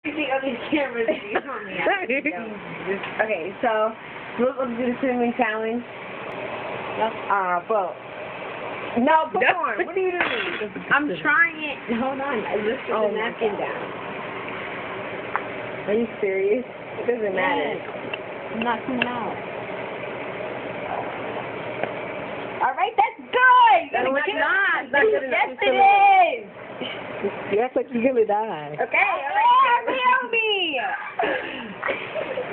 Everything on these cameras is on me. Okay, so let's do the swimming challenge. But no, put on. What are you doing? I'm trying it. Hold on. I just put the napkin down. Are you serious? It doesn't matter. I'm not coming out. All right, that's good. No, it's not. Yes, it is. You act like you're gonna die. Okay. Help me.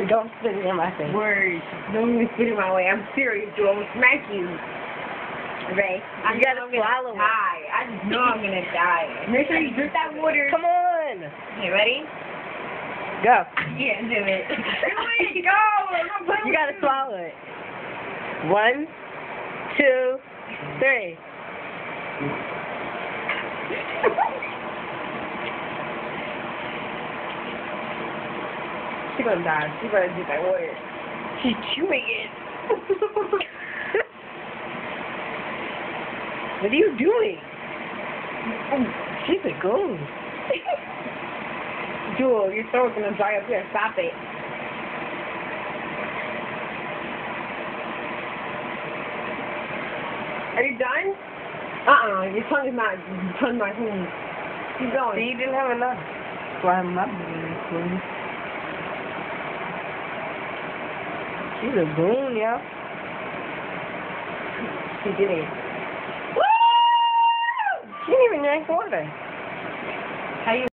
Don't spit it in my face. Words. Don't even spit in my way. I'm serious, dude. I'm gonna smack you. Ray, You gotta swallow it. I just know I'm gonna die. Make sure you drink that water. Come on. Okay, ready? Go. Yeah, do it. Do it. Go. You gotta swallow it. 1, 2, 3. She's gonna die. She better drink that water. She's chewing it. What are you doing? She's a goon. Jewel, your throat's gonna dry up here. Stop it. Are you done? Your tongue is not done my tongue. Keep going. See, you didn't have enough. So I have enough. She's a goon, yo. She did it. Woo! She didn't even drink water. How you